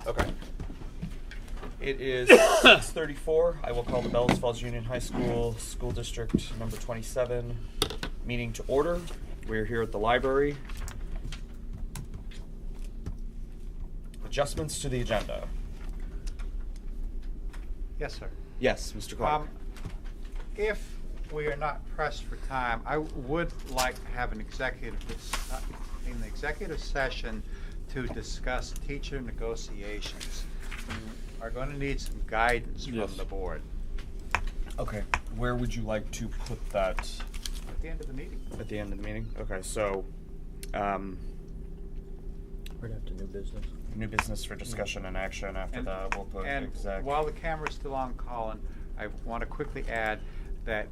Okay. It is 6:34. I will call the Bells Falls Union High School School District number 27 meeting to order. We're here at the library. Adjustments to the agenda. Yes, sir. Yes, Mr. Clark. If we are not pressed for time, I would like to have an executive session to discuss teacher negotiations. We are going to need some guidance from the board. Okay. Where would you like to put that? At the end of the meeting. At the end of the meeting? Okay, so Right after new business. new business for discussion and action. After that, we'll put And exec. while the camera's still on, Colin, I want to quickly add that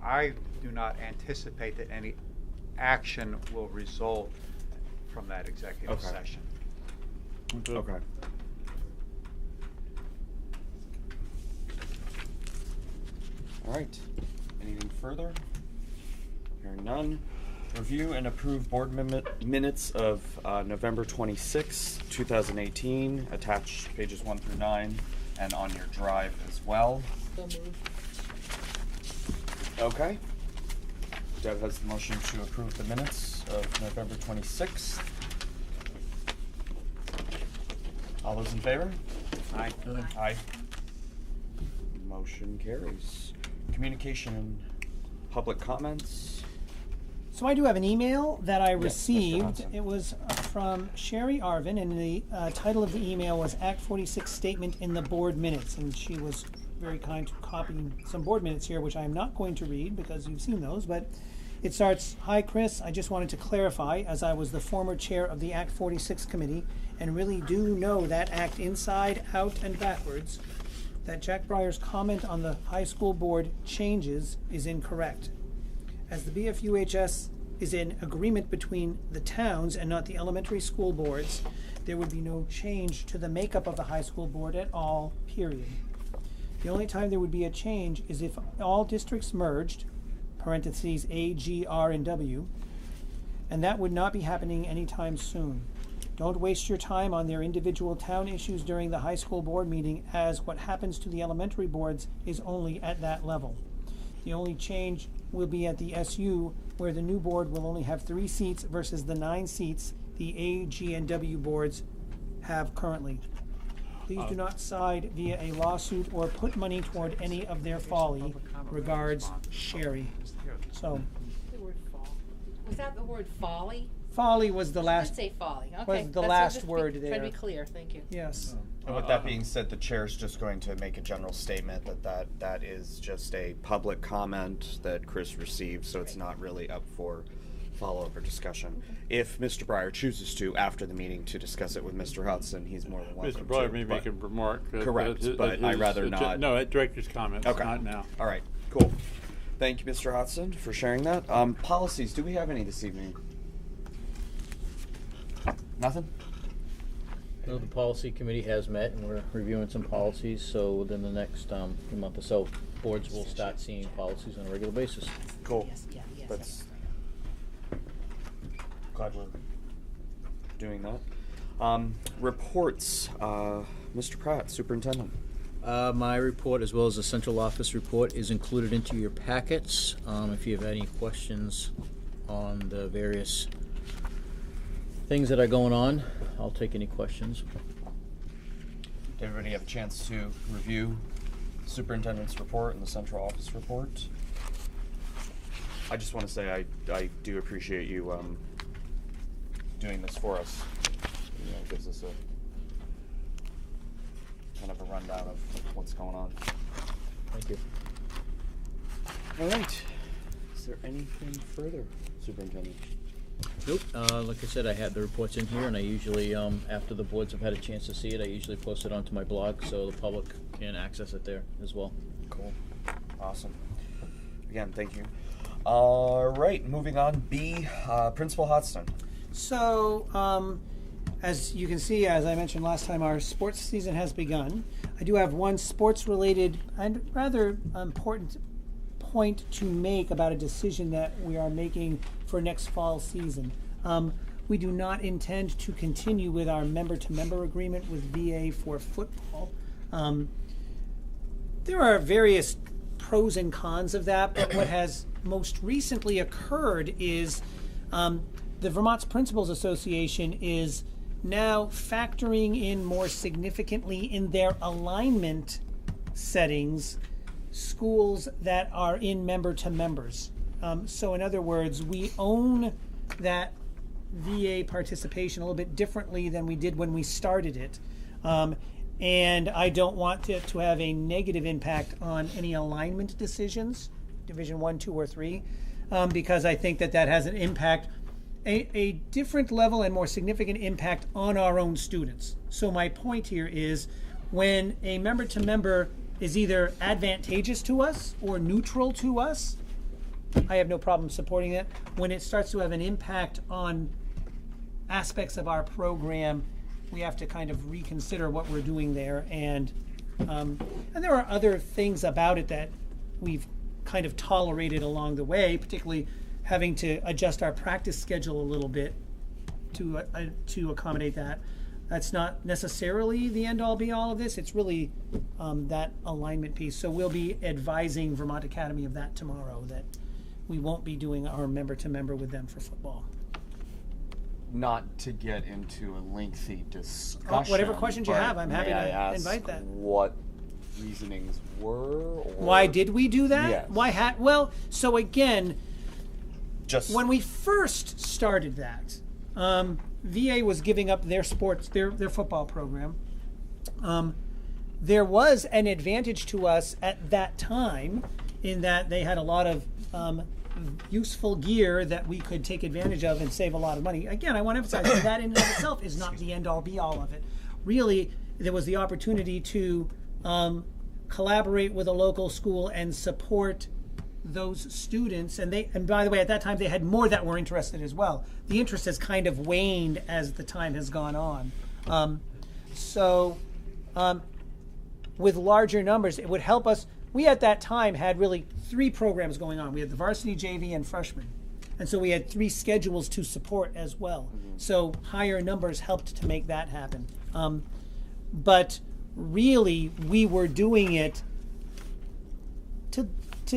I do not anticipate that any action will result from that executive session. Okay. All right. Anything further? Hearing none. Review and approve board minutes of November 26, 2018, attached pages 1 through 9, and on your drive as well. So moved. Okay. Deb has the motion to approve the minutes of November 26th. All those in favor? Aye. Aye. Motion carries. Communication and public comments. So I do have an email that I Mr. received. Hudson. It was from Sherry Arvin, and the title of the email was Act 46 Statement in the Board Minutes. And she was very kind to copy some board minutes here, which I am not going to read because you've seen those. But it starts, "Hi Chris, I just wanted to clarify, as I was the former chair of the Act 46 committee and really do know that act inside, out, and backwards, that Jack Breyer's comment on the high school board changes is incorrect. As the BFUHS is in agreement between the towns and not the elementary school boards, there would be no change to the makeup of the high school board at all, period. The only time there would be a change is if all districts merged, parentheses A, G, R, and W, and that would not be happening anytime soon. Don't waste your time on their individual town issues during the high school board meeting, as what happens to the elementary boards is only at that level. The only change will be at the SU, where the new board will only have 3 seats versus the 9 seats the A, G, and W boards have currently. Please do not side via a lawsuit or put money toward any of their folly. Regards, Sherry." So, The word fall. Was that the word folly? folly was the Let's last, say folly. Okay. was the That's last just word Trying to there. be clear. Thank you. yes. And with that being said, the chair's just going to make a general statement that is just a public comment that Chris received, so it's not really up for follow-up or discussion. If Mr. Breyer chooses to, after the meeting, to discuss it with Mr. Hudson, he's more than welcome Mr. Breyer to. may make a remark. Correct, but I'd rather not. No, at director's comments, Okay. not now. All right, cool. Thank you, Mr. Hudson, for sharing that. Policies, do we have any this evening? Nothing? No, the policy committee has met and we're reviewing some policies, so within the next month or so, boards will start seeing policies on a regular basis. Cool. Yes, yeah, yes. That's glad we're doing that. Reports. Mr. Pratt, Superintendent. My report, as well as the central office report, is included into your packets. If you have any questions on the various things that are going on, I'll take any questions. Did everybody have a chance to review the superintendent's report and the central office report? I just want to say I do appreciate you doing this for us. You know, it gives us a kind of a rundown of what's going on. Thank you. All right. Is there anything further, Superintendent? Nope. Like I said, I had the reports in here, and I usually, after the boards have had a chance to see it, I usually post it onto my blog so the public can access it there as well. Cool. Awesome. Again, thank you. All right, moving on. B, Principal Hodgson. So, as you can see, as I mentioned last time, our sports season has begun. I do have one sports-related and rather important point to make about a decision that we are making for next fall season. we do not intend to continue with our member-to-member agreement with VA for football. There are various pros and cons of that, but what has most recently occurred is the Vermont's Principals Association is now factoring in more significantly in their alignment settings schools that are in member-to-members. So in other words, we own that VA participation a little bit differently than we did when we started it. And I don't want it to have a negative impact on any alignment decisions, Division 1, 2, or 3, because I think that has an impact, a different level and more significant impact on our own students. So my point here is when a member-to-member is either advantageous to us or neutral to us, I have no problem supporting it. When it starts to have an impact on aspects of our program, we have to kind of reconsider what we're doing there. And there are other things about it that we've kind of tolerated along the way, particularly having to adjust our practice schedule a little bit to accommodate that. That's not necessarily the end-all be-all of this. It's really that alignment piece. So we'll be advising Vermont Academy of that tomorrow, that we won't be doing our member-to-member with them for football. Not to get into a lengthy discussion. Whatever questions you but have, I'm happy may I to ask invite that. What reasonings were? Or Why did we do that? Yes. Well, so again, just when we first started that, VA was giving up their sports, their football program. There was an advantage to us at that time in that they had a lot of useful gear that we could take advantage of and save a lot of money. Again, I want to emphasize that in and of itself is not the end-all be-all of it. Really, there was the opportunity to collaborate with a local school and support those students. And by the way, at that time, they had more that were interested as well. The interest has kind of waned as the time has gone on. With larger numbers, it would help us. We at that time had really 3 programs going on. We had the varsity, JV, and freshman. And so we had 3 schedules to support as well. So higher numbers helped to make that happen. But really, we were doing it to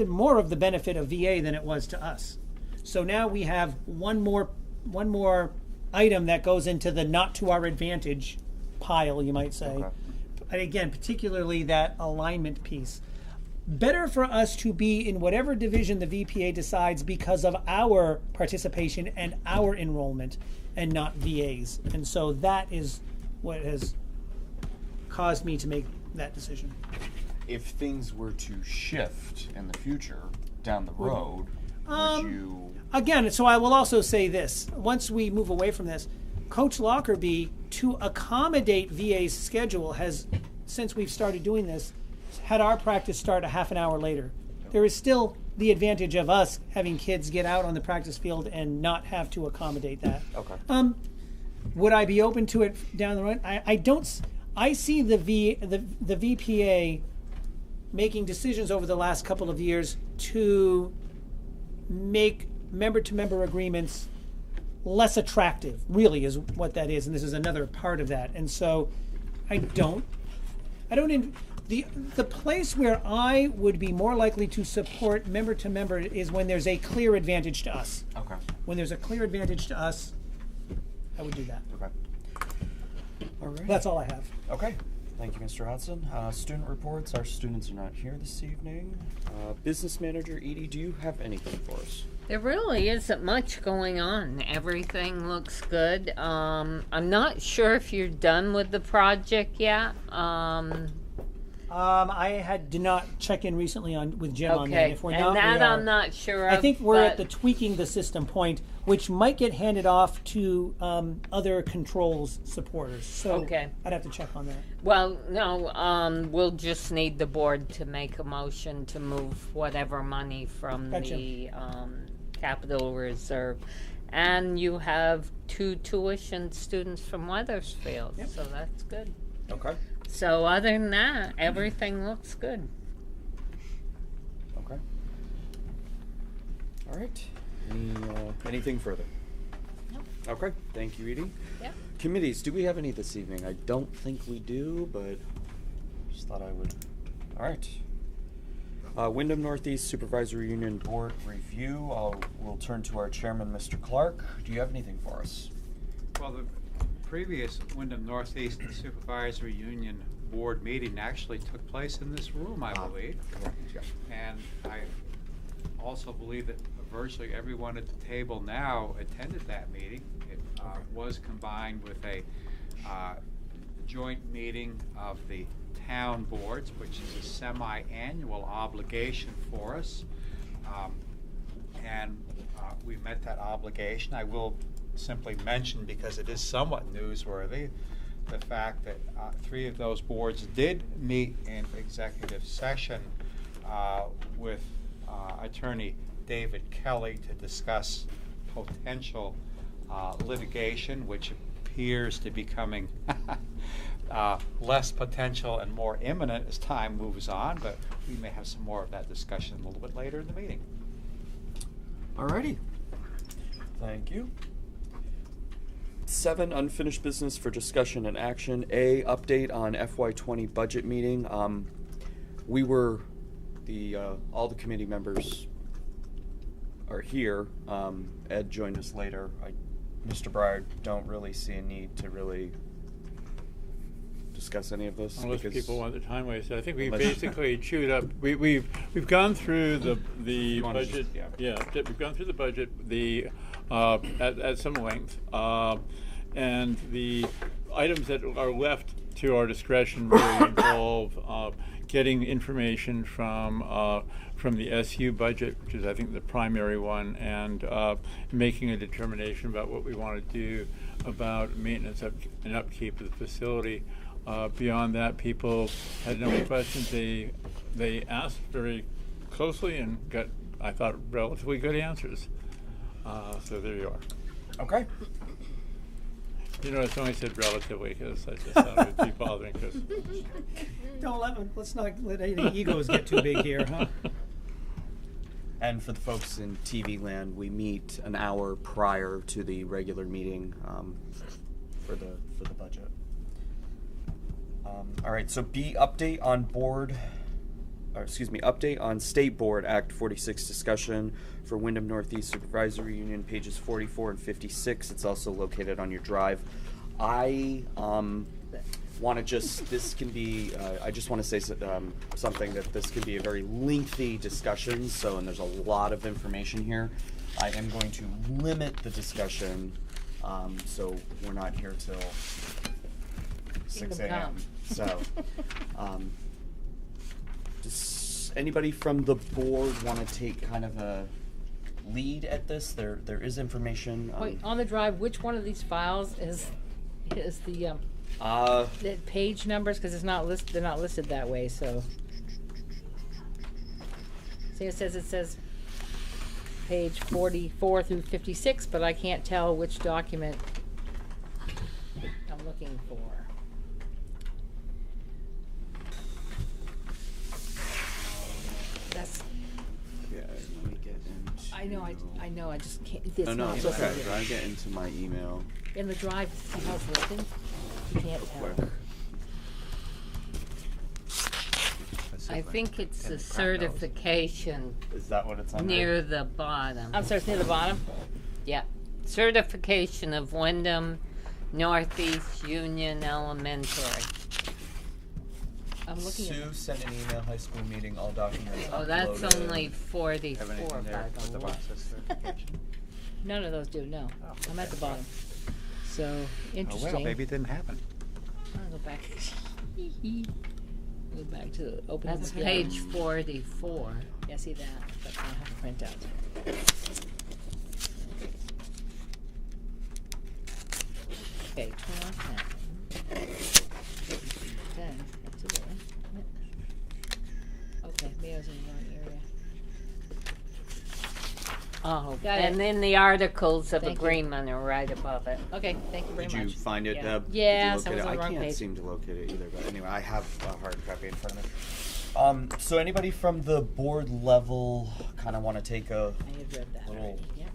more of the benefit of VA than it was to us. So now we have one more item that goes into the not to our advantage pile, you might say. Okay. And again, particularly that alignment piece. Better for us to be in whatever division the VPA decides because of our participation and our enrollment and not VA's. And so that is what has caused me to make that decision. if things were to shift in the future down the road, would you? Again, so I will also say this. Once we move away from this, Coach Lockerbie, to accommodate VA's schedule, has, since we've started doing this, had our practice start a half an hour later. There is still the advantage of us having kids get out on the practice field and not have to accommodate that. Okay. Would I be open to it down the road? I don't. I see the VPA making decisions over the last couple of years to make member-to-member agreements less attractive, really, is what that is, and this is another part of that. And so the place where I would be more likely to support member-to-member is when there's a clear advantage to us. Okay. When there's a clear advantage to us, I would do that. Okay. All right. That's all I have. Okay. Thank you, Mr. Hudson. Student reports. Our students are not here this evening. Business manager Edie, do you have anything for us? There really isn't much going on. Everything looks good. I'm not sure if you're done with the project yet. I did not check in recently with Jim on that. Okay, If we're and not, that we are. I'm not sure of. I think we're at but- the tweaking the system point, which might get handed off to other controls supporters. So Okay. I'd have to check on that. Well, no, we'll just need the board to make a motion to move whatever money from Gotcha. the capital reserve. And you have 2 tuition students from Weathersfield, Yep. so that's good. Okay. So other than that, everything looks good. Okay. All right. Anything further? Nope. Okay, thank you, Edie. Yep. Committees, do we have any this evening? I don't think we do, but just thought I would. All right. Wyndham Northeast Supervisory Union Board Review. We'll turn to our chairman, Mr. Clark. Do you have anything for us? Well, the previous Wyndham Northeast Supervisory Union Board meeting actually took place in this room, I believe. Correct, yeah. And I also believe that virtually everyone at the table now attended that meeting. It was combined with a joint meeting of the town boards, which is a semi-annual obligation for us. And we met that obligation. I will simply mention, because it is somewhat newsworthy, the fact that 3 of those boards did meet in executive session with Attorney David Kelly to discuss potential litigation, which appears to be becoming less potential and more imminent as time moves on, but we may have some more of that discussion a little bit later in the meeting. Alrighty. Thank you. 7, unfinished business for discussion and action. A, update on FY20 budget meeting. We were, all the committee members are here. Ed joined us later. Mr. Breyer, don't really see a need to really discuss any of this. Unless because people want the time wasted. I think we Unless- basically chewed up. We've gone through the wanna budget. just- Yeah, we've gone through the budget at some length, and the items that are left to our discretion really involve getting information from the SU budget, which is I think the primary one, and making a determination about what we want to do about maintenance and upkeep of the facility. Beyond that, people had no questions. They asked very closely and got, I thought, relatively good answers. So there you are. Okay. You notice I only said relatively because I just thought it would be bothering Chris. Let's not let any egos get too big here, huh? And for the folks in TV land, we meet an hour prior to the regular meeting for the budget. All right. So B, update on update on State Board Act 46 discussion for Wyndham Northeast Supervisory Union, pages 44 and 56. It's also located on your drive. I want to this can be, I just want to say something that this can be a very lengthy discussion, and there's a lot of information here. I am going to limit the discussion, so we're not here till 6 Kingdom a.m. come. So, does anybody from the board want to take kind of a lead at this? There is information. Wait, on the drive, which one of these files is the page numbers? Because it's not listed. They're not listed that way. So, see, it says page 44 through 56, but I can't tell which document I'm looking for. That's. Yeah, let me get into. I know. I just can't. It's No, not it's listed okay. here. I get into my email. In the drive, see how it's listed? You can't tell. Quick. I think it's the certification Is that what it's on? near the bottom. I'm sorry, it's near the bottom. Yeah. Certification of Wyndham Northeast Union Elementary. I'm looking Sue at. sent an email. High school meeting. All documents. Oh, that's uploaded. only Have 44 anything there by with the the look. process certification? None of those do. No, Oh, I'm at the okay. bottom. So Oh, interesting. well, maybe it didn't happen. I'll go back. Go back to open. That's the page 44. Yeah, see that? That's what I have to print out. Okay, 10. That's a good one. Okay, maybe I was in the wrong area. Oh, Got it. and then the articles of Thank you. agreement are right above it. Okay, thank you very Did much. you find it, Yeah. Deb? Yeah, Did so you it was locate on it? the I wrong can't page. seem to locate it either. But anyway, I have a hard copy in front of me. So anybody from the board level kind of want to take a I had read that little already. Yep.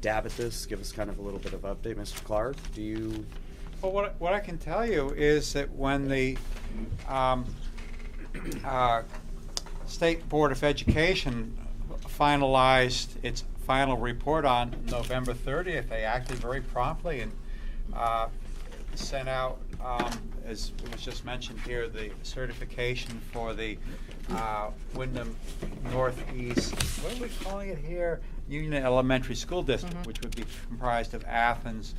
stab at this, give us kind of a little bit of update. Mr. Clark, do you? Well, what I can tell you is that when the State Board of Education finalized its final report on November 30th, they acted very promptly and sent out, as it was just mentioned here, the certification for the Wyndham Northeast, what are we calling it here? Union Elementary School District, which would be comprised of Athens,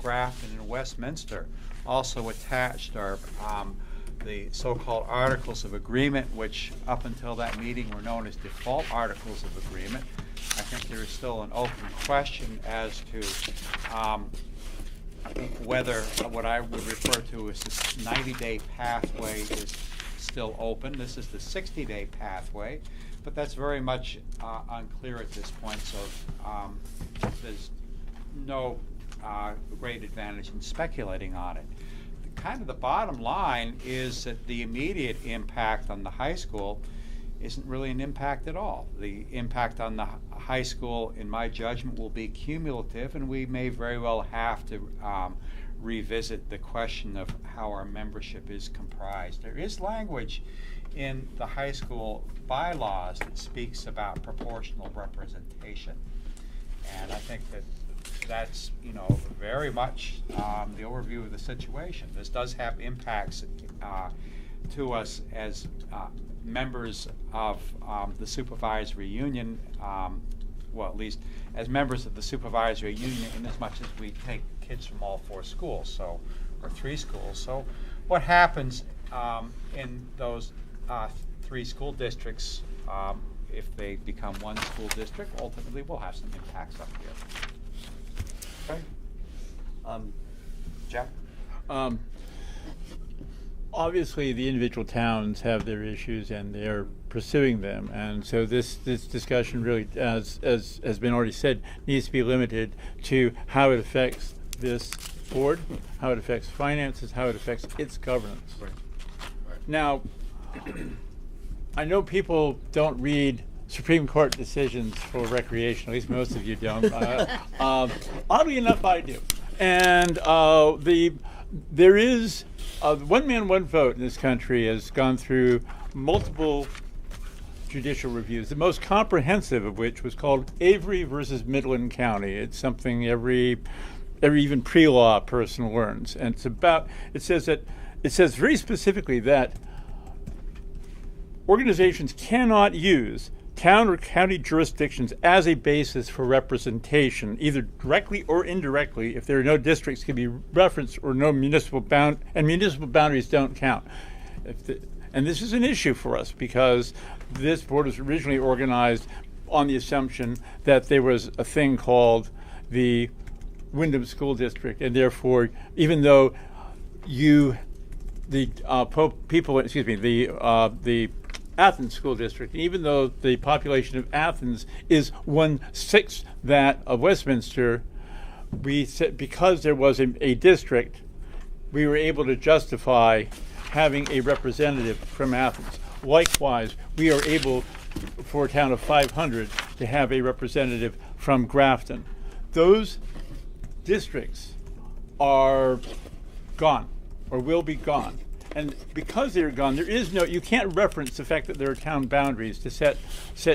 Grafton, and Westminster. Also attached are the so-called Articles of Agreement, which up until that meeting were known as default Articles of Agreement. I think there is still an open question as to whether what I would refer to as this 90-day pathway is still open. This is the 60-day pathway, but that's very much unclear at this point, so there's no great advantage in speculating on it. Kind of the bottom line is that the immediate impact on the high school isn't really an impact at all. The impact on the high school, in my judgment, will be cumulative, and we may very well have to revisit the question of how our membership is comprised. There is language in the high school bylaws that speaks about proportional representation, and I think that that's, very much the overview of the situation. This does have impacts to us as members of the supervisory union, well, at least as members of the supervisory union, in as much as we take kids from all four schools, or three schools. So what happens in those three school districts, if they become one school district, ultimately will have some impacts up here. Okay. Jack? Obviously, the individual towns have their issues and they're pursuing them, and so this discussion really, as has been already said, needs to be limited to how it affects this board, how it affects finances, how it affects its governance. Right. Now, I know people don't read Supreme Court decisions for recreation, at least most of you don't. Oddly enough, I do. And there is one man, one vote in this country has gone through multiple judicial reviews, the most comprehensive of which was called Avery versus Midland County. It's something every even pre-law person learns. And it says very specifically that organizations cannot use town or county jurisdictions as a basis for representation, either directly or indirectly, if there are no districts can be referenced or no municipal boundaries don't count. And this is an issue for us because this board was originally organized on the assumption that there was a thing called the Wyndham School District, and therefore, even though the Athens School District, even though the population of Athens is 1/6 that of Westminster, we said because there was a district, we were able to justify having a representative from Athens. Likewise, we are able, for a town of 500, to have a representative from Grafton. Those districts are gone, or will be gone. And because they're gone, you can't reference the fact that there are town boundaries to set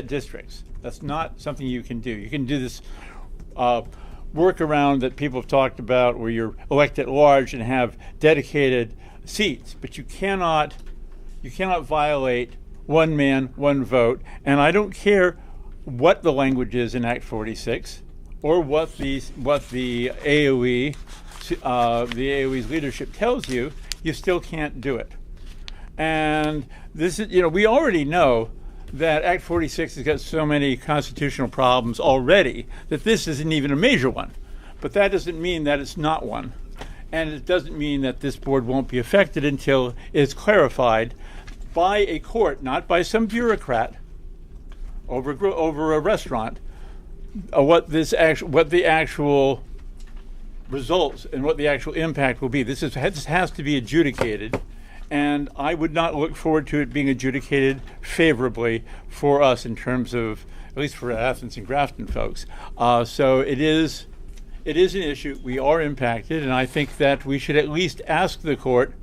districts. That's not something you can do. You can do this workaround that people have talked about where you're elected at large and have dedicated seats, but you cannot violate one man, one vote. And I don't care what the language is in Act 46 or what the AOE's leadership tells you. You still can't do it. And this is, we already know that Act 46 has got so many constitutional problems already that this isn't even a major one. But that doesn't mean that it's not one. And it doesn't mean that this board won't be affected until it's clarified by a court, not by some bureaucrat over a restaurant, what the actual results and what the actual impact will be. This has to be adjudicated, and I would not look forward to it being adjudicated favorably for us in terms of, at least for Athens and Grafton folks. So it is an issue. We are impacted, and I think that we should at least ask the court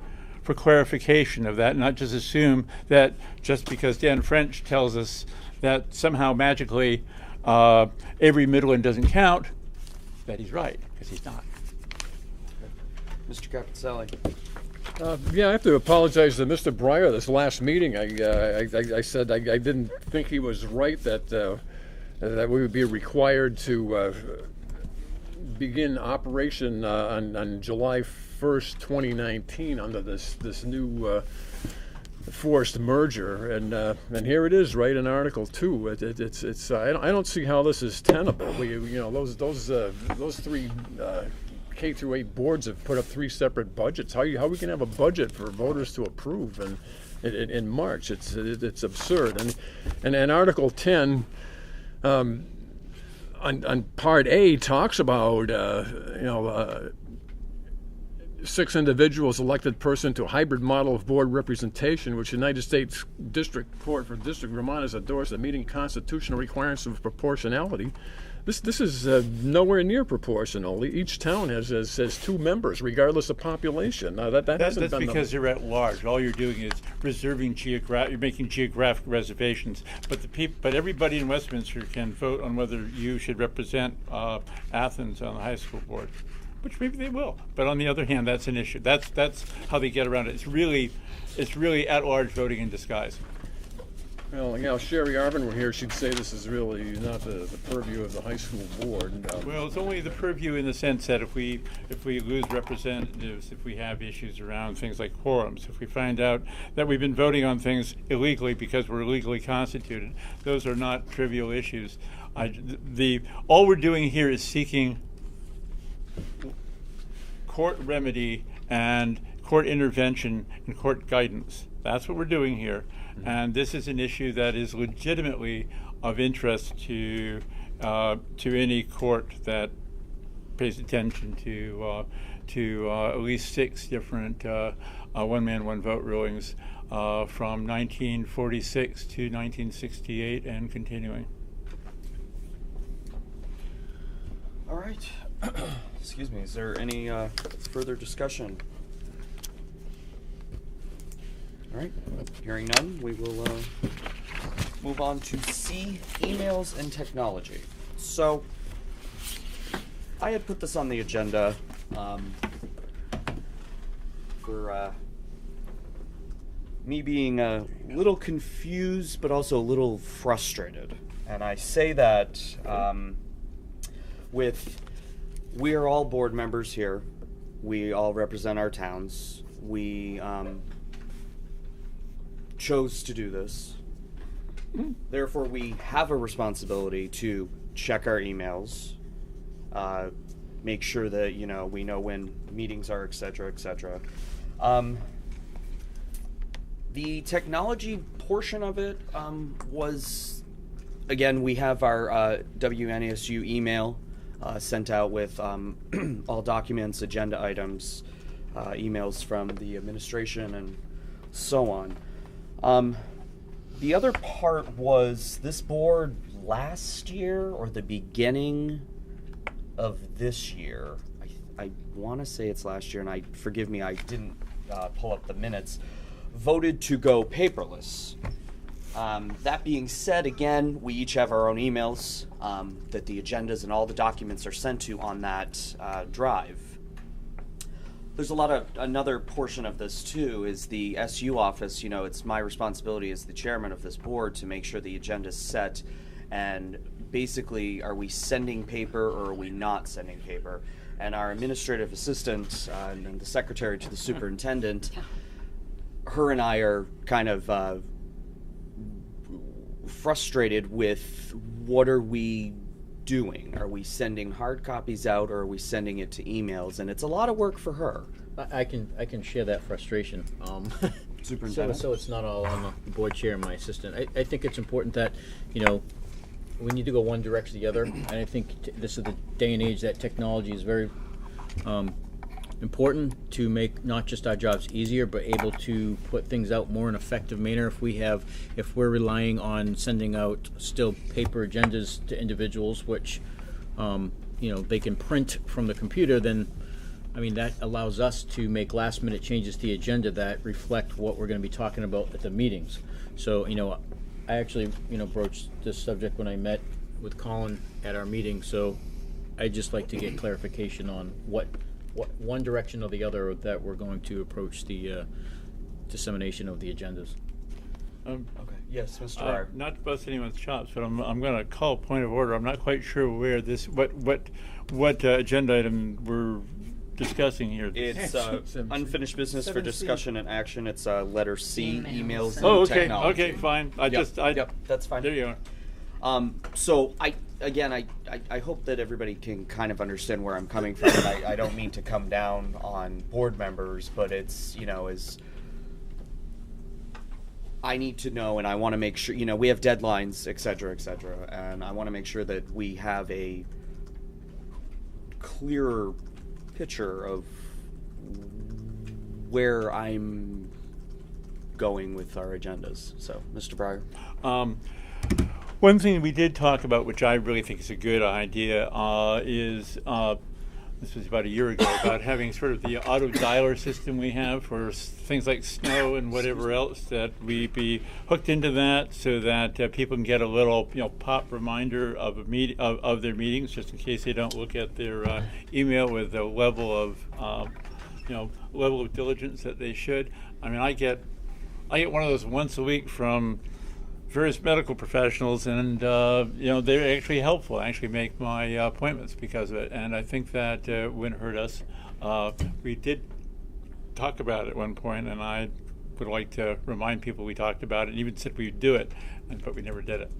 for clarification of that, not just assume that just because Dan French tells us that somehow magically Avery Midland doesn't count, that he's right, because he's not. Mr. Capicelli. Yeah, I have to apologize to Mr. Breyer. This last meeting, I said I didn't think he was right that that we would be required to begin operation on July 1st, 2019, under this new forced merger, and here it is, right in Article 2. It's I don't see how this is tenable. Those three K through 8 boards have put up 3 separate budgets. How we can have a budget for voters to approve in March? It's absurd. And Article 10 on Part A talks about 6 individuals elected person to a hybrid model of board representation, which the United States District Court for District of Vermont has endorsed, a meeting constitutional requirements of proportionality. This is nowhere near proportional. Each town has 2 members, regardless of population. That's because you're at large. All you're doing is reserving you're making geographic reservations. But everybody in Westminster can vote on whether you should represent Athens on the high school board, which maybe they will. But on the other hand, that's an issue. That's how they get around it. It's really at large voting in disguise. Well, Sherry Arvin were here, she'd say this is really not the purview of the high school board. Well, it's only the purview in the sense that if we lose representatives, if we have issues around things like quorums, if we find out that we've been voting on things illegally because we're illegally constituted, those are not trivial issues. All we're doing here is seeking court remedy and court intervention and court guidance. That's what we're doing here. And this is an issue that is legitimately of interest to any court that pays attention to at least 6 different one-man, one-vote rulings from 1946 to 1968 and continuing. All right. Excuse me. Is there any further discussion? All right, hearing none, we will move on to C, emails and technology. So, I had put this on the agenda for me being a little confused, but also a little frustrated. And I say that we are all board members here. We all represent our towns. We chose to do this. Therefore, we have a responsibility to check our emails, make sure that we know when meetings are, etc., etc. The technology portion of it was, again, we have our WNSU email sent out with all documents, agenda items, emails from the administration, and so on. The other part was this board last year or the beginning of this year. I want to say it's last year, and forgive me, I didn't pull up the minutes, voted to go paperless. That being said, again, we each have our own emails that the agendas and all the documents are sent to on that drive. There's another portion of this too, is the SU office. It's my responsibility as the chairman of this board to make sure the agenda's set, and basically, are we sending paper or are we not sending paper? And our administrative assistant and the secretary to the superintendent, her and I are kind of frustrated with what are we doing? Are we sending hard copies out, or are we sending it to emails? And it's a lot of work for her. I can share that frustration. Superintendent. So it's not all on the board chair and my assistant. I think it's important that we need to go one direction or the other. And I think this is the day and age that technology is very important to make not just our jobs easier, but able to put things out more in an effective manner. If we're relying on sending out still paper agendas to individuals, which they can print from the computer, then that allows us to make last minute changes to the agenda that reflect what we're going to be talking about at the meetings. So I actually broached this subject when I met with Colin at our meeting. So I'd just like to get clarification on what one direction or the other that we're going to approach the dissemination of the agendas. Okay. Yes, Mr. Ryer. Not to bust anyone's chops, but I'm going to call a point of order. I'm not quite sure where this what agenda item we're discussing here. It's unfinished business for 7C. discussion and action. It's letter C, emails and Oh, okay. technology. Okay, fine. Yep, that's fine. There you are. So I hope that everybody can kind of understand where I'm coming from. And I don't mean to come down on board members, but it's, is I need to know, and I want to make sure, we have deadlines, et cetera, and I want to make sure that we have a clearer picture of where I'm going with our agendas. So, Mr. Breyer. One thing we did talk about, which I really think is a good idea, is this was about a year ago, about having sort of the auto dialer system we have for things like snow and whatever else, that we be hooked into that so that people can get a little pop reminder of of their meetings, just in case they don't look at their email with the level of level of diligence that they should. I get one of those once a week from various medical professionals, and they're actually helpful. I actually make my appointments because of it, and I think that wouldn't hurt us. We did talk about it at one point, and I would like to remind people we talked about it, and even said we'd do it, but we never did it.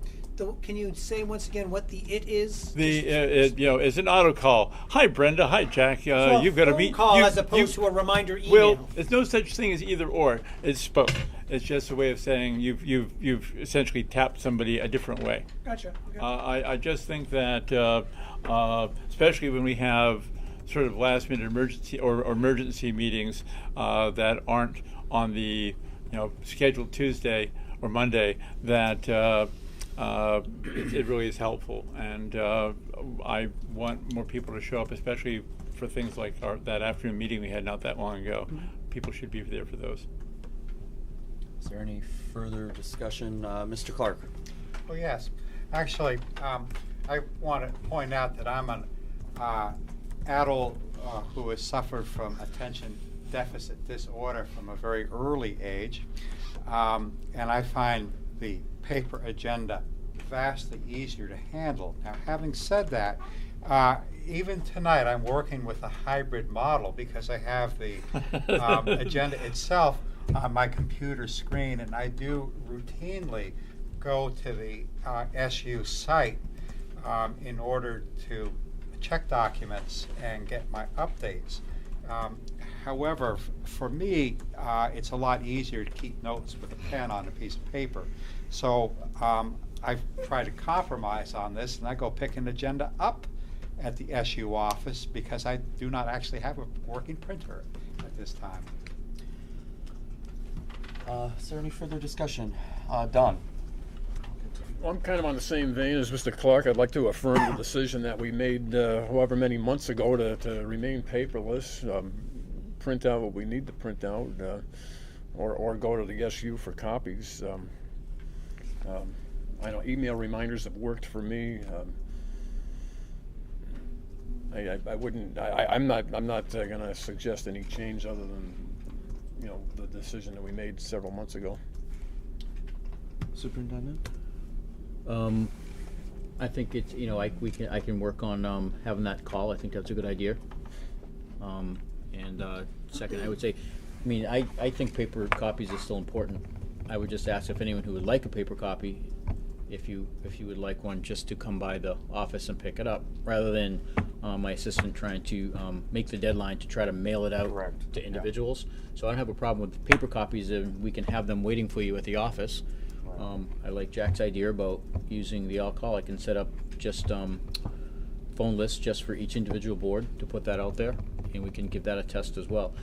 Can you say once again what the it is? It's an auto call. Hi, Brenda. Hi, Jack. So You've got to phone meet. call as opposed to a reminder email. Well, there's no such thing as either or. It's both. It's just a way of saying you've essentially tapped somebody a different way. Gotcha. Okay. I just think that especially when we have sort of last minute emergency or emergency meetings that aren't on the scheduled Tuesday or Monday, that it really is helpful, and I want more people to show up, especially for things like that afternoon meeting we had not that long ago. Mm-hmm. People should be there for those. Is there any further discussion? Mr. Clark. Oh, yes. Actually, I want to point out that I'm an adult who has suffered from attention deficit disorder from a very early age, and I find the paper agenda vastly easier to handle. Now, having said that, even tonight I'm working with a hybrid model because I have the agenda itself on my computer screen, and I do routinely go to the SU site in order to check documents and get my updates. However, for me, it's a lot easier to keep notes with a pen on a piece of paper. So I've tried to compromise on this, and I go pick an agenda up at the SU office because I do not actually have a working printer at this time. Is there any further discussion? Don. Well, I'm kind of on the same vein as Mr. Clark. I'd like to affirm the decision that we made however many months ago to remain paperless, print out what we need to print out, or go to the SU for copies. I know email reminders have worked for me. I wouldn't. I'm not going to suggest any change other than the decision that we made several months ago. Superintendent. I think it's I can work on having that call. I think that's a good idea. And second, I would say, I think paper copies is still important. I would just ask if anyone who would like a paper copy, if you would like one, just to come by the office and pick it up, rather than my assistant trying to make the deadline to try to mail it out to individuals. So I don't have a problem with paper copies, and we can have them waiting for you at the office. I like Jack's idea about using the all-call. I can set up just phone list just for each individual board to put that out there, and we can give that a test as well.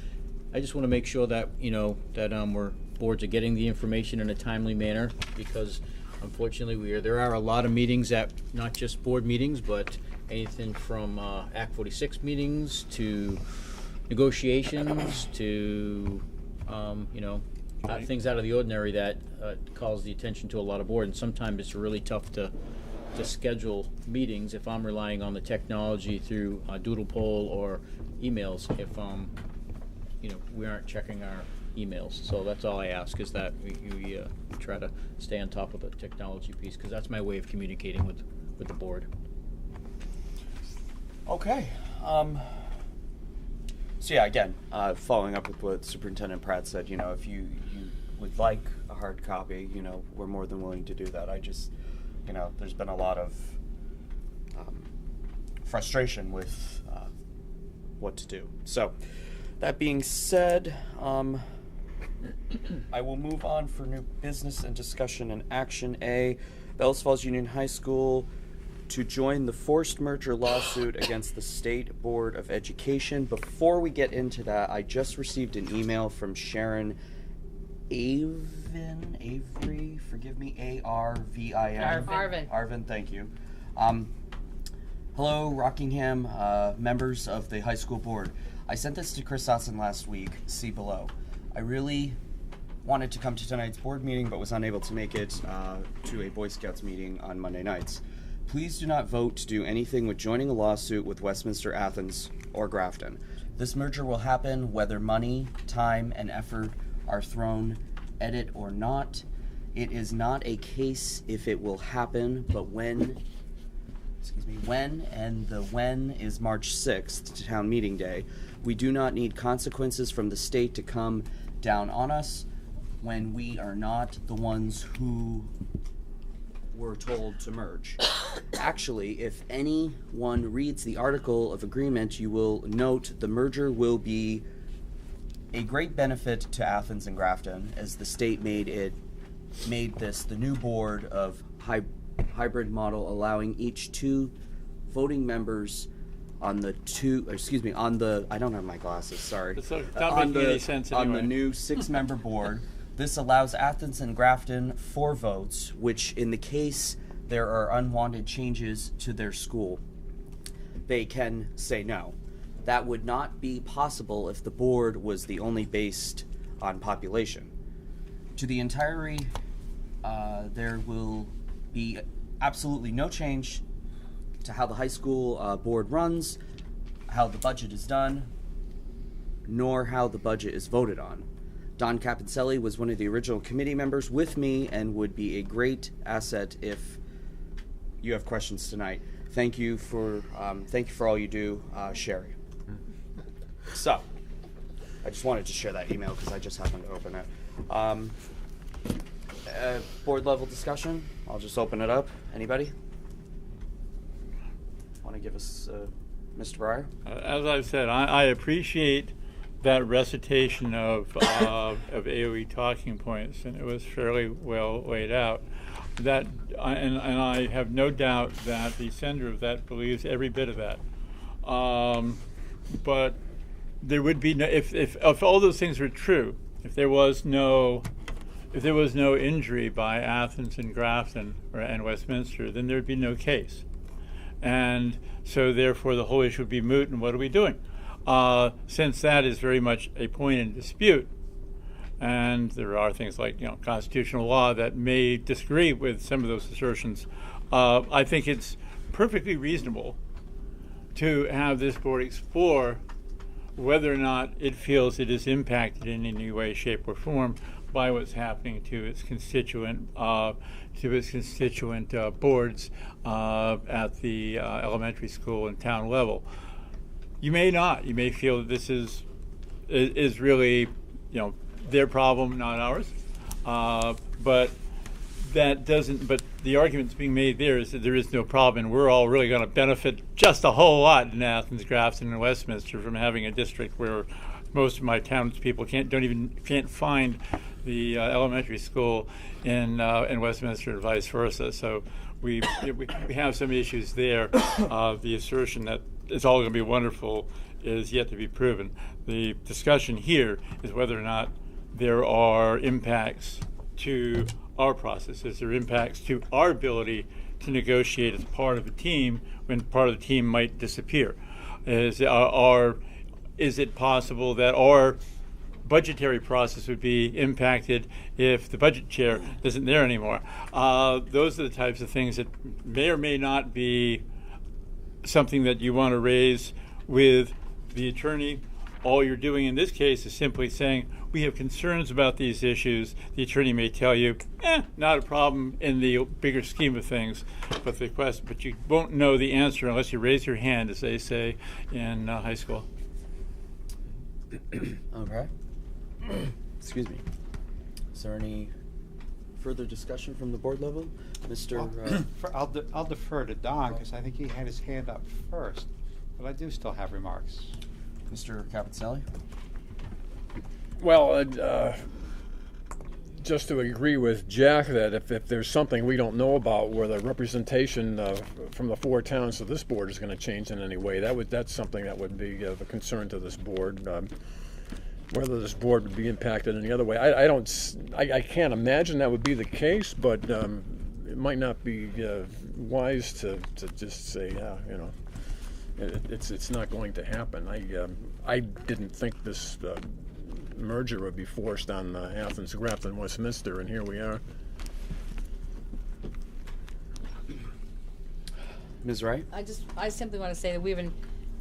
I just want to make sure that, that boards are getting the information in a timely manner, because unfortunately there are a lot of meetings at not just board meetings, but anything from Act 46 meetings to negotiations to things out of the ordinary that calls the attention to a lot of boards. And sometimes it's really tough to schedule meetings if I'm relying on the technology through Doodle Poll or emails if we aren't checking our emails. So that's all I ask, is that we try to stay on top of the technology piece, because that's my way of communicating with the board. Okay. So yeah, again, following up with what Superintendent Pratt said, if you would like a hard copy, we're more than willing to do that. I just, there's been a lot of frustration with what to do. So, that being said, I will move on for new business and discussion and action A. Bells Falls Union High School to join the forced merger lawsuit against the State Board of Education. Before we get into that, I just received an email from Sharon Avery, forgive me, A-R-V-I-N. Arvin, thank you. Hello, Rockingham, members of the high school board. I sent this to Chris Dotson last week, see below. I really wanted to come to tonight's board meeting, but was unable to make it to a Boy Scouts meeting on Monday nights. Please do not vote to do anything with joining a lawsuit with Westminster, Athens, or Grafton. This merger will happen whether money, time, and effort are thrown at it or not. It is not a case if it will happen, but when, and the when is March 6th, to town meeting day. We do not need consequences from the state to come down on us when we are not the ones who were told to merge. Actually, if anyone reads the article of agreement, you will note the merger will be a great benefit to Athens and Grafton, as the state made this the new board of hybrid model, allowing each two voting members on the I don't have my glasses, sorry. It's not making any sense anyway. On the new 6-member board. This allows Athens and Grafton 4 votes, which in the case there are unwanted changes to their school, they can say no. That would not be possible if the board was the only based on population. To the entirety, there will be absolutely no change to how the high school board runs, how the budget is done, nor how the budget is voted on. Don Capicelli was one of the original committee members with me and would be a great asset if you have questions tonight. Thank you for all you do, Sherry. So, I just wanted to share that email because I just happened to open it. Board level discussion. I'll just open it up. Anybody want to give us, Mr. Breyer? As I've said, I appreciate that recitation of AOE talking points, and it was fairly well laid out. And I have no doubt that the sender of that believes every bit of that. But there would be no, if all those things were true, if there was no injury by Athens and Grafton and Westminster, then there would be no case. And so therefore the whole issue would be moot, and what are we doing? Since that is very much a point in dispute, and there are things like constitutional law that may disagree with some of those assertions, I think it's perfectly reasonable to have this board explore whether or not it feels it is impacted in any way, shape, or form by what's happening to its constituent boards at the elementary school and town level. You may not. You may feel that this is really, their problem, not ours. But that doesn't. But the arguments being made there is that there is no problem, and we're all really going to benefit just a whole lot in Athens, Grafton, and Westminster from having a district where most of my townspeople can't find the elementary school in Westminster and vice versa. So we have some issues there. The assertion that it's all going to be wonderful is yet to be proven. The discussion here is whether or not there are impacts to our process. Is there impacts to our ability to negotiate as part of a team when part of the team might disappear? Is it possible that our budgetary process would be impacted if the budget chair isn't there anymore? Those are the types of things that may or may not be something that you want to raise with the attorney. All you're doing in this case is simply saying, we have concerns about these issues. The attorney may tell you, not a problem in the bigger scheme of things, but you won't know the answer unless you raise your hand, as they say in high school. Okay. Excuse me. Is there any further discussion from the board level? Mr. I'll defer to Don, because I think he had his hand up first, but I do still have remarks. Mr. Capitzelli? Well, just to agree with Jack that if there's something we don't know about where the representation from the 4 towns to this board is going to change in any way, that's something that would be of a concern to this board. Whether this board would be impacted any other way, I can't imagine that would be the case, but it might not be wise to just say, it's not going to happen. I didn't think this merger would be forced on Athens, Grafton, Westminster, and here we are. Ms. Wright? I simply want to say that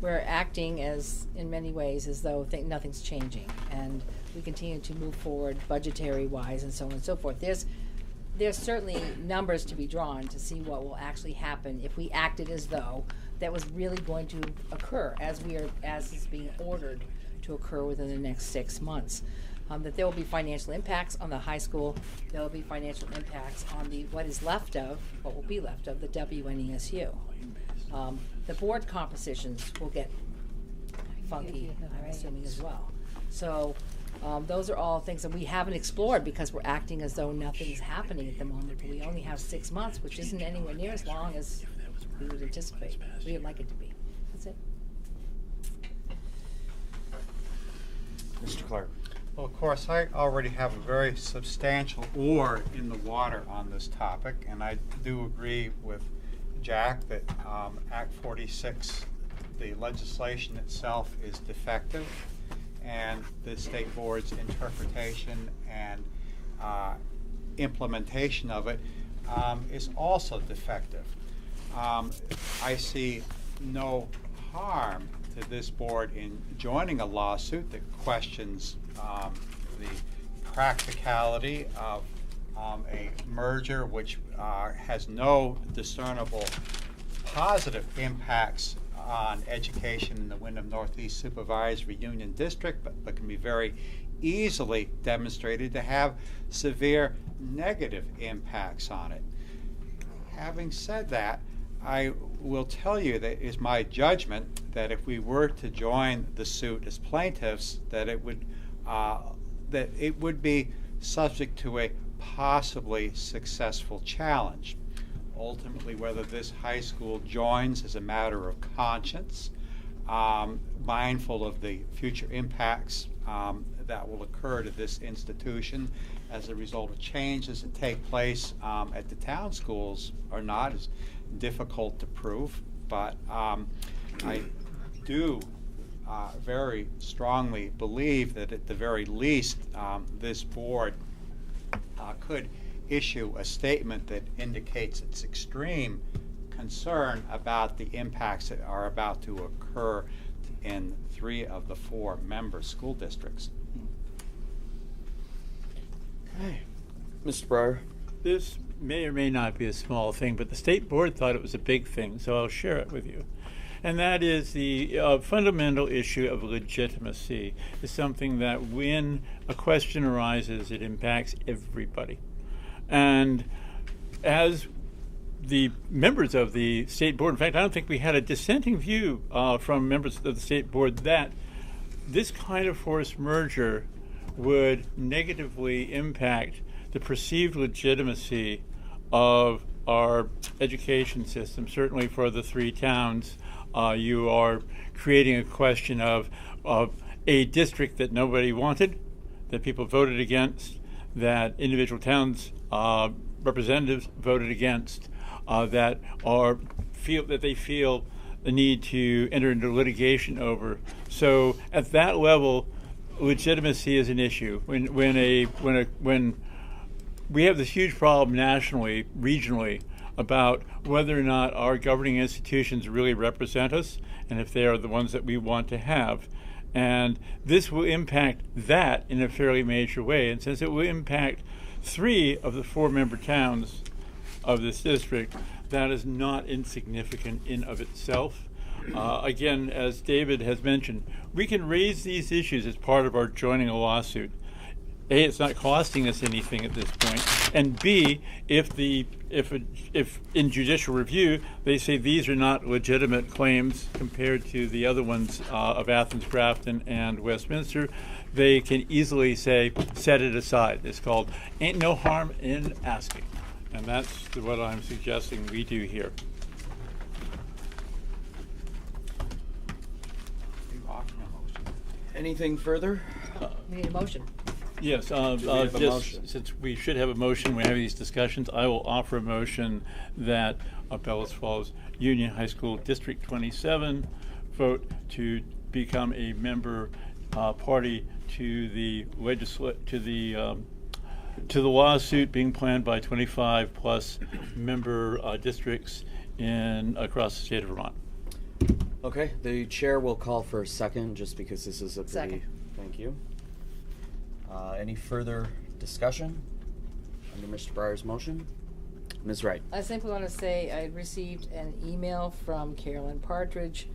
we're acting as, in many ways, as though nothing's changing, and we continue to move forward budgetary wise and so on and so forth. There's certainly numbers to be drawn to see what will actually happen if we acted as though that was really going to occur as is being ordered to occur within the next 6 months. That there will be financial impacts on the high school. There will be financial impacts on what will be left of the WNESU. The board compositions will get funky, I'm assuming, as well. So those are all things that we haven't explored because we're acting as though nothing's happening at the moment. We only have 6 months, which isn't anywhere near as long as we would anticipate. We would like it to be. That's it. Mr. Clark? Well, of course, I already have a very substantial oar in the water on this topic, and I do agree with Jack that Act 46, the legislation itself, is defective, and the state board's interpretation and implementation of it is also defective. I see no harm to this board in joining a lawsuit that questions the practicality of a merger which has no discernible positive impacts on education in the Wyndham Northeast Supervisory Union District, but can be very easily demonstrated to have severe negative impacts on it. Having said that, I will tell you that it is my judgment that if we were to join the suit as plaintiffs, that it would be subject to a possibly successful challenge. Ultimately, whether this high school joins is a matter of conscience, mindful of the future impacts that will occur to this institution as a result of changes that take place at the town schools are not as difficult to prove, but I do very strongly believe that at the very least this board could issue a statement that indicates its extreme concern about the impacts that are about to occur in 3 of the 4 member school districts. Okay. Mr. Breyer? This may or may not be a small thing, but the state board thought it was a big thing, so I'll share it with you. And that is the fundamental issue of legitimacy is something that when a question arises, it impacts everybody. And as the members of the state board, in fact, I don't think we had a dissenting view from members of the state board that this kind of forced merger would negatively impact the perceived legitimacy of our education system, certainly for the three towns, you are creating a question of a district that nobody wanted, that people voted against, that individual towns representatives voted against, that they feel the need to enter into litigation over. So at that level, legitimacy is an issue. When we have this huge problem nationally, regionally, about whether or not our governing institutions really represent us and if they are the ones that we want to have. And this will impact that in a fairly major way. And since it will impact 3 of the 4-member towns of this district, that is not insignificant in of itself. Again, as David has mentioned, we can raise these issues as part of our joining a lawsuit. A, it's not costing us anything at this point, and B, if in judicial review they say these are not legitimate claims compared to the other ones of Athens, Grafton, and Westminster, they can easily say set it aside. It's called ain't no harm in asking, and that's what I'm suggesting we do here. Anything further? We need a motion. Yes, we have a just motion? since we should have a motion, we're having these discussions, I will offer a motion that Bellas Falls Union High School District 27 vote to become a member party to the lawsuit being planned by 25 plus member districts across the state of Vermont. Okay, the chair will call for a second, just because this is a pretty... Second. Thank you. Any further discussion under Mr. Breyer's motion? Ms. Wright. I simply want to say I received an email from Carolyn Partridge,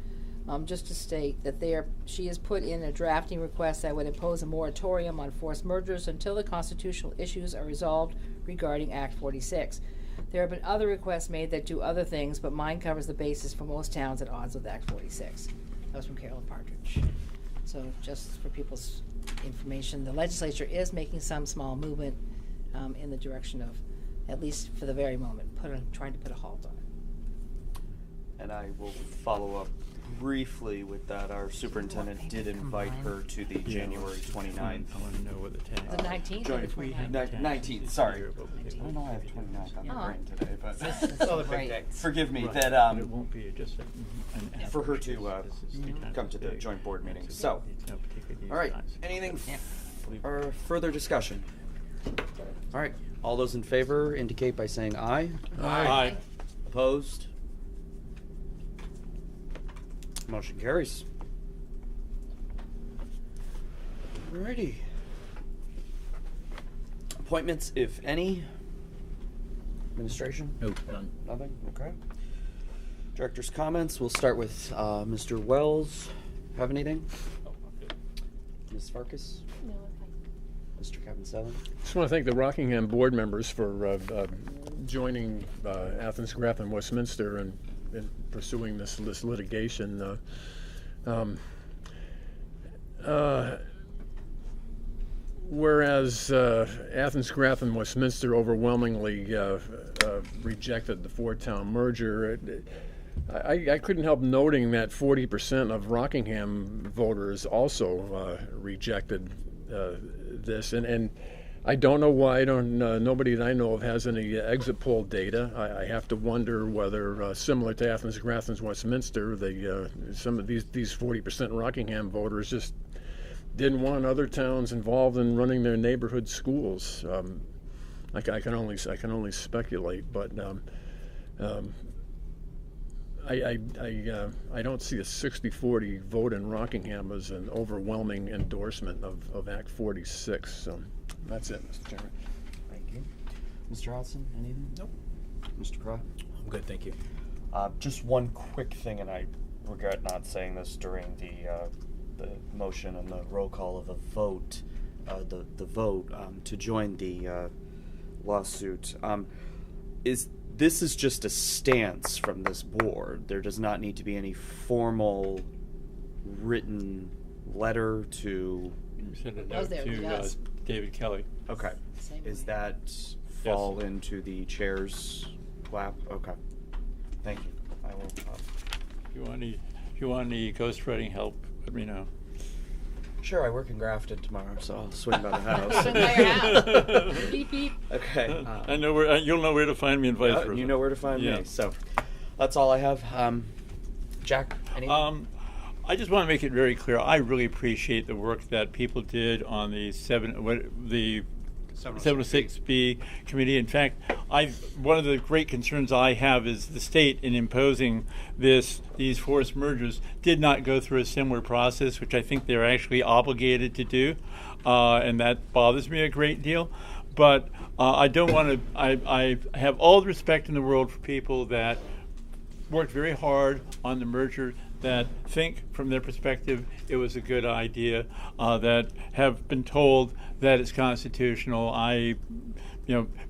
just to state that she has put in a drafting request that would impose a moratorium on forced mergers until the constitutional issues are resolved regarding Act 46. There have been other requests made that do other things, but mine covers the basis for most towns at odds with Act 46. That was from Carolyn Partridge. So just for people's information, the legislature is making some small movement in the direction of, at least for the very moment, trying to put a halt on it. And I will follow up briefly with that. Our superintendent did invite her to the January 29th. I want to know what the time. The 19th or the 29th? 19th, sorry. I don't know I have 29th on my brain today, but This is great. forgive me, Right. that But it won't be just an for her to This is come to the big. joint board meeting. It's So, no particular use all right, size. anything Yeah. or further discussion? All right, all those in favor indicate by saying aye. Aye. Opposed? Motion carries. Alrighty. Appointments, if any. Administration? No, none. Nothing? Okay. Director's comments. We'll start with Mr. Wells. Have anything? Ms. Farkas? No, okay. Mr. Kevin Seven? Just want to thank the Rockingham board members for joining Athens, Grafton, Westminster in pursuing this litigation. Whereas Athens, Grafton, Westminster overwhelmingly rejected the 4-town merger, I couldn't help noting that 40% of Rockingham voters also rejected this, and I don't know why. Nobody that I know of has any exit poll data. I have to wonder whether, similar to Athens, Grafton, Westminster, some of these 40% Rockingham voters just didn't want other towns involved in running their neighborhood schools. I can only speculate, but I don't see a 60-40 vote in Rockingham as an overwhelming endorsement of Act 46. So that's it, Mr. Chairman. Thank you. Mr. Hodson, anything? Nope. Mr. Crowe? I'm good, thank you. Just one quick thing, and I regret not saying this during the motion and the roll call of a vote, the vote to join the lawsuit. This is just a stance from this board. There does not need to be any formal written letter to... Send a That was note there, to yes. David Kelly. Okay. Same Is way. that fall into the chair's clap. Okay. Thank you. I will. If you want any ghostwriting help, let me know. Sure, I work in Grafton tomorrow, so I'll swing by the house. Swing by your house. Beep, beep. Okay. I know where you'll know where to find me and vice versa. You know where to find Yeah. me. So that's all I have. Jack, anything? I just want to make it very clear. I really appreciate the work that people did on the 706B committee. In fact, one of the great concerns I have is the state in imposing these forced mergers did not go through a similar process, which I think they're actually obligated to do, and that bothers me a great deal. But I don't want to. I have all the respect in the world for people that worked very hard on the merger, that think from their perspective it was a good idea, that have been told that it's constitutional.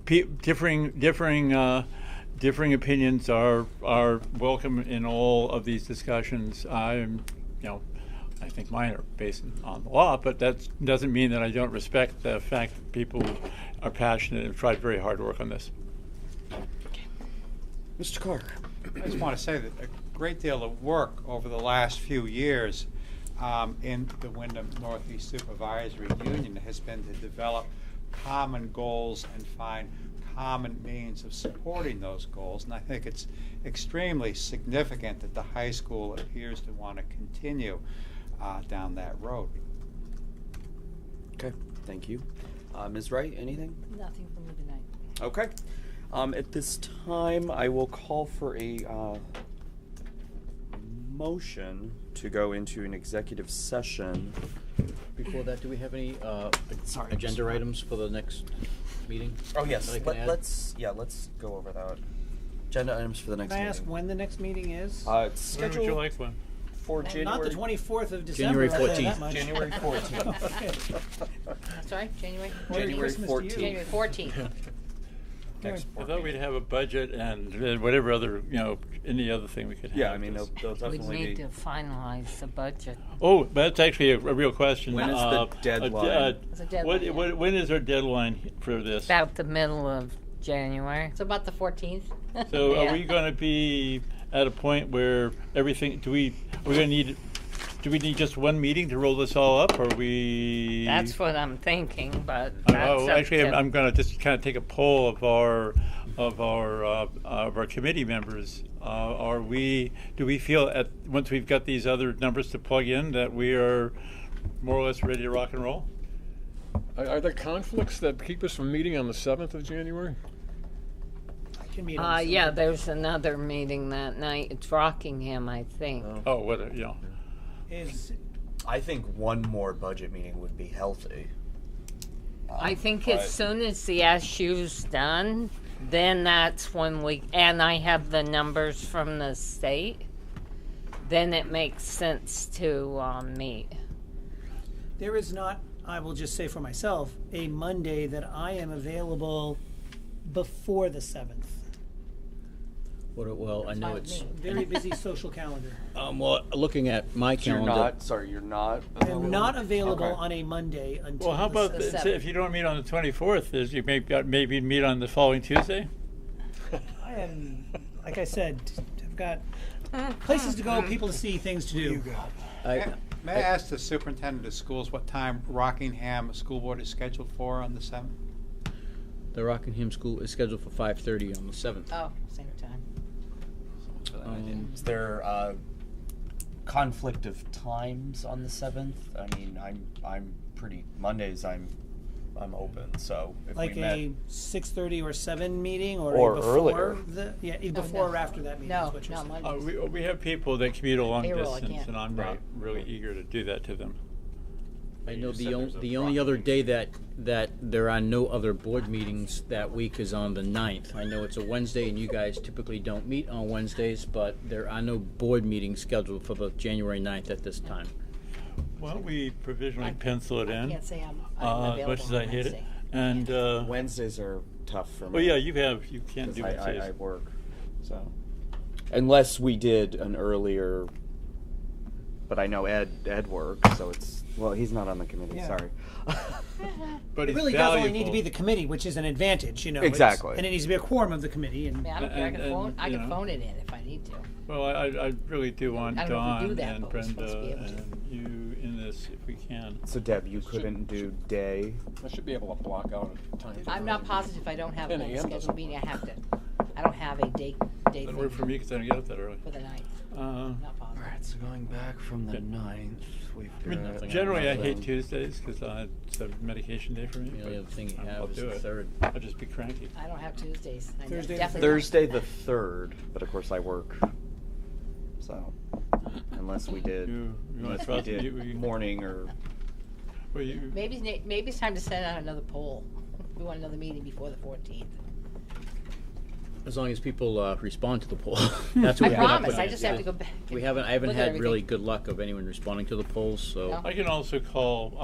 Differing opinions are welcome in all of these discussions. I think mine are based on the law, but that doesn't mean that I don't respect the fact that people are passionate and tried very hard to work on this. Mr. Carter. I just want to say that a great deal of work over the last few years in the Wyndham Northeast Supervisory Union has been to develop common goals and find common means of supporting those goals. And I think it's extremely significant that the high school appears to want to continue down that road. Okay, thank you. Ms. Wright, anything? Nothing from me tonight. Okay. At this time, I will call for a motion to go into an executive session. Before that, do we have any Sorry, agenda Mr. items for the next meeting? Oh yes, that I can add? let's go over that. Agenda items for the next Can I meeting. ask when the next meeting is? It's When would scheduled you like one? for January. Not the 24th of December. January I'll tell you 14th. that much. January 14th. Okay. Sorry, January? Merry January Christmas to you. 14th. January 14th. Next I board thought we'd meeting. have a budget and whatever other, any other thing we could have. Yeah, I mean, they'll We definitely need be. to finalize the budget. Oh, that's actually a real question. When is the deadline? There's a deadline, When is our deadline for this? About the middle of January. It's about the 14th. So Yeah. are we going to be at a point where everything? Do we need just one meeting to roll this all up, or are we? That's what I'm thinking, but that's Oh, up actually, to- I'm going to just kind of take a poll of our committee members. Do we feel once we've got these other numbers to plug in that we are more or less ready to rock and roll? Are there conflicts that keep us from meeting on the 7th of January? I can meet on yeah, Sunday. there's another meeting that night. It's Rockingham, I think. Oh, what Is I think one more budget meeting would be healthy. I think but- as soon as the SU's done, then that's when and I have the numbers from the state, then it makes sense to meet. there is not, I will just say for myself, a Monday that I am available before the 7th. Well, I know Fine with it's. me. Very busy social calendar. Well, looking at my So you're calendar. you're not. I am not available Okay. on a Monday until Well, how the about 7th. seventh. if you don't meet on the 24th? Is you maybe meet on the following Tuesday? I am, like I said, I've got places to go, people to see, things to do. May I ask the superintendent of schools what time Rockingham School Board is scheduled for on the 7th? The Rockingham School is scheduled for 5:30 on the 7th. Oh, same time. Is there conflict of times on the 7th? I mean, I'm pretty Mondays. I'm open. So if Like we met, a 6:30 or 7 meeting, or, Or a before earlier. either No, before no. or after that meeting. No, is what you're not saying. Mondays. We have people that commute a long Payroll, I distance, can't. and I'm Right. really eager to do that to them. I know You said the there's a the only other day that there are no other board meetings that week is on the 9th. I know it's a Wednesday, and you guys typically don't meet on Wednesdays, but there are no board meetings scheduled for the January 9th at this time. Why don't we provisionally pencil it I in? can't say I'm As available much as on I hate it. Wednesday. And Wednesdays are tough for me. well, yeah, you can't 'cause do I Wednesdays. work. So unless we did an earlier but I know Ed works, so well, he's not on the committee. Yeah. Sorry. But It it's really does only need to valuable. be the committee, which is an advantage, Exactly. And it needs to be a quorum of the committee. And I don't care. I you can know. phone it in if I need to. Well, I really do want I don't know if we do Don that, and but we're supposed to be Brenda able to. and you in this if we can. So Deb, you couldn't do day. I should be able to block out a time. I'm not positive if I don't have 10 a a.m. scheduled doesn't meeting. work. I have to. I don't have a date Doesn't work for me because I don't get up that early. for the night. Not All positive. right, so going back from the Okay. 9th, we've I mean, got generally, I hate nothing. Tuesdays because it's a medication day for me. The only but other thing you I'll have is do the it. 3rd. I'll just be cranky. I don't have Tuesdays. I Thursday the definitely Thursday the 3rd, but of course I work. So unless we did, You want unless to we trust did you? morning or Well, you, Maybe it's time to send out another poll. We want another meeting before the 14th. As long as people respond to the poll. That's what I we've been up promise. I against. just have to go back. I haven't look at had really everything. good luck of anyone responding to the polls, so. No. I can also call.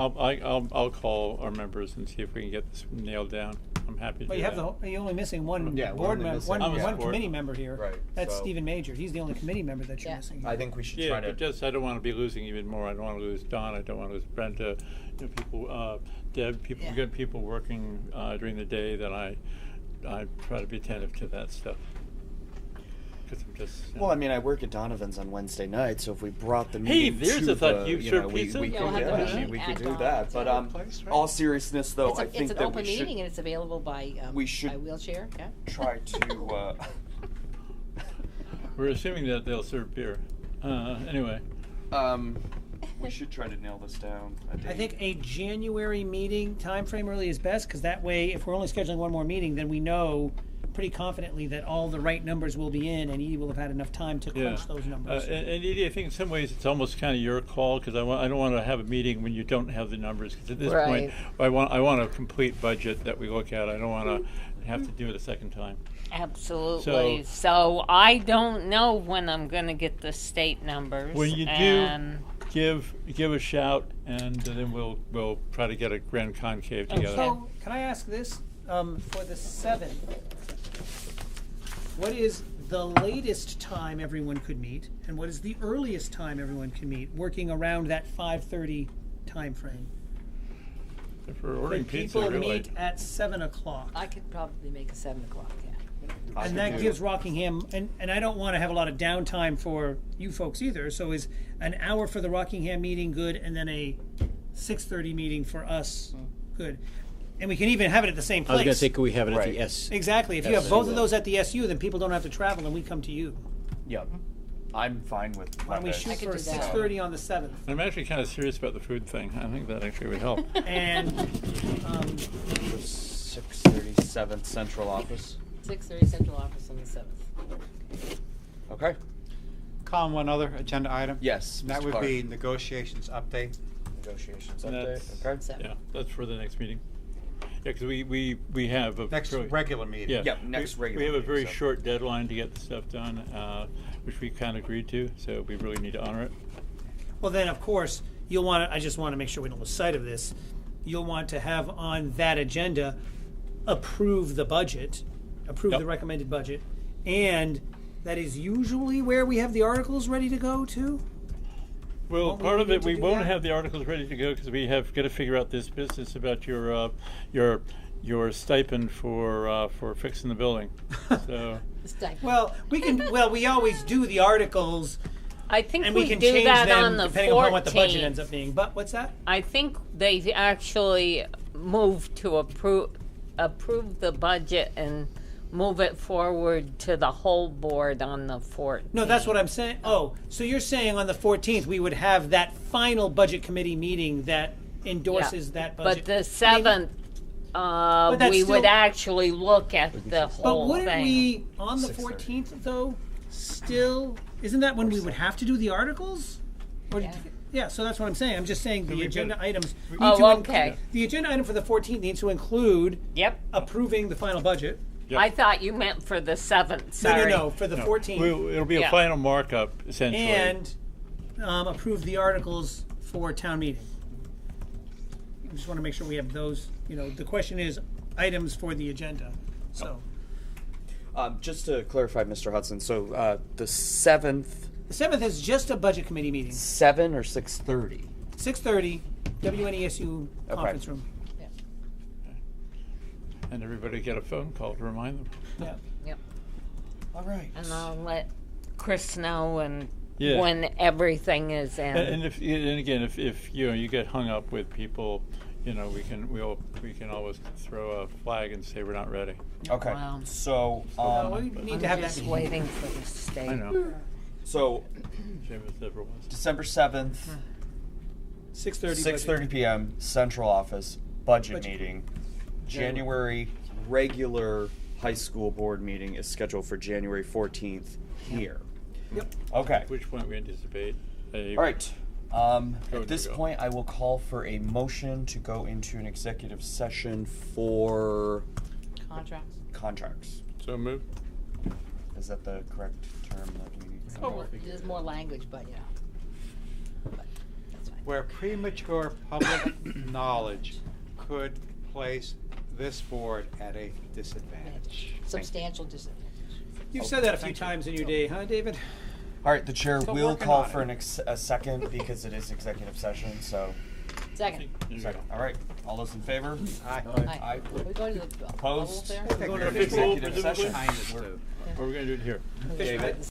I'll call our members and see if we can get this nailed down. I'm happy to But do you have that. you're only missing one Yeah, we're board only member, missing- one I'm a one support. committee member here. Right, That's so- Stephen Major. He's the only committee member that you're Yeah. missing. I think we should Yeah, try but to. just I don't want to be losing even more. I don't want to lose Don. I don't want to lose Brenda. You know, people, Deb. People, Yeah. good people working during the day. That I try to be attentive to that stuff. Because I'm just. You know. Well, I mean, I work at Donovan's on Wednesday night, so if we brought the Hey, meeting there's to a thought. the, You serve know, pizza? we Yeah, could, we'll have the yeah, meeting we at could do Donovan's. that. But Place, right? all seriousness, though, I It's think an that open we should meeting and it's available by we should- by wheelchair. Yeah. try to. We're assuming that they'll serve beer. Anyway. We should try to nail this down. I think a January meeting time frame really is best, because that way, if we're only scheduling one more meeting, then we know pretty confidently that all the right numbers will be in, and Edie will have had enough time to crunch those numbers. And Edie, I think in some ways it's almost kind of your call because I don't want to have a meeting when you don't have the numbers because at this point I want a complete budget that we look at. I don't want to have to do it a second time. Absolutely. So I don't know when I'm going to get the state numbers. When you do, and give a shout, and then we'll try to get a grand concave together. So, can I ask this? For the 7th, what is the latest time everyone could meet, and what is the earliest time everyone can meet, working around that 5:30 time frame? If we're ordering Could pizza, people really. meet at 7 o'clock? I could probably make it 7 o'clock. Yeah. And that gives Rockingham, and I don't want to have a lot of downtime for you folks either, so is an hour for the Rockingham meeting good, and then a 6:30 meeting for us good? And we can even have it at the same I place. was going to say, could we have it at Right. the S? Exactly. If you have both of those at the SU, then people don't have to travel, and we come to you. Yeah, I'm fine with. Why don't we Mondays. shoot could for do that. 6:30 on the 7th? I'm actually kind of serious about the food thing. I think that actually would help. And 6:37 central office. 6:30 central office on the 7th. Okay. Colin, one other agenda item. Yes. And that Mr. would Clark. be negotiations update. Negotiations That's- update. Okay. 7. Yeah, that's for the next meeting. Yeah, because we have a Next really- regular meeting. Yeah, Yep, next we regular have a meeting, very so. short deadline to get the stuff done, which we kind of agreed to. So we really need to honor it. well, then of course you'll want to. I just want to make sure we don't lose sight of this. You'll want to have on that agenda approve the budget, approve Yep. the recommended budget, and that is usually where we have the articles ready to go to. Well, Won't we part of need it to we do won't that? have the articles ready to go because we have got to figure out this business about your stipend for fixing the building. So It's time. Well, we can. Well, we always do the articles, I think and we we can do change that them on the depending 14th. upon what the budget ends up being. But what's that? I think they actually moved to approve the budget and move it forward to the whole board on the 14th. No, that's what I'm saying. Oh, so you're saying on the 14th we would have that final budget committee meeting that endorses that budget. But the 7th, that's we would still- actually look at the But whole wouldn't thing. we, on the 6:30. 14th, though, still, isn't that when we would have to do the articles? Or, Yeah. yeah, so that's what I'm saying. I'm just saying the we agenda could- items need Oh, to okay. the agenda item for the 14th needs to include Yep. approving the final budget. Yep. I thought you meant for the 7th. No, Sorry. no, for the 14th. it'll be a Yeah. final markup essentially. And approve the articles for town meeting. I just want to make sure we have those, the question is items for the agenda. So, Just to clarify, Mr. Hudson, so the 7th The 7th is just a budget committee meeting. 7 or 6:30? 6:30, WNESU Okay. conference room. And everybody get a phone call to remind them. Yeah. Yep. All right. And I'll let Chris know and Yeah. when everything is in. And again, if you get hung up with people, we can always throw a flag and say we're not ready. Okay. Wow. So, we need I'm to have just that waiting for the state. I know. so Same as ever was. December 7th, 6:30. 6:30 p.m. Central Office budget Budget. meeting. January regular high school board meeting is scheduled for January 14th here. Yep. Okay. At which point we anticipate a. All right. Go, At this go. point, I will call for a motion to go into an executive session for Contracts. contracts. So moved. Is that the correct term that we need? Oh, there's more language, but yeah. But that's fine. Where premature public knowledge could place this board at a disadvantage. Substantial disadvantage. You've said that a few times in your day, huh, David? All right, the chair Still will working call on for it. a second because it is executive session. So, Second. second. All right, all those in favor? Aye. Aye. Are we going to the Opposed? there? We're going to Executive presumably? session. Kindness to. Or we're going to do it here. David.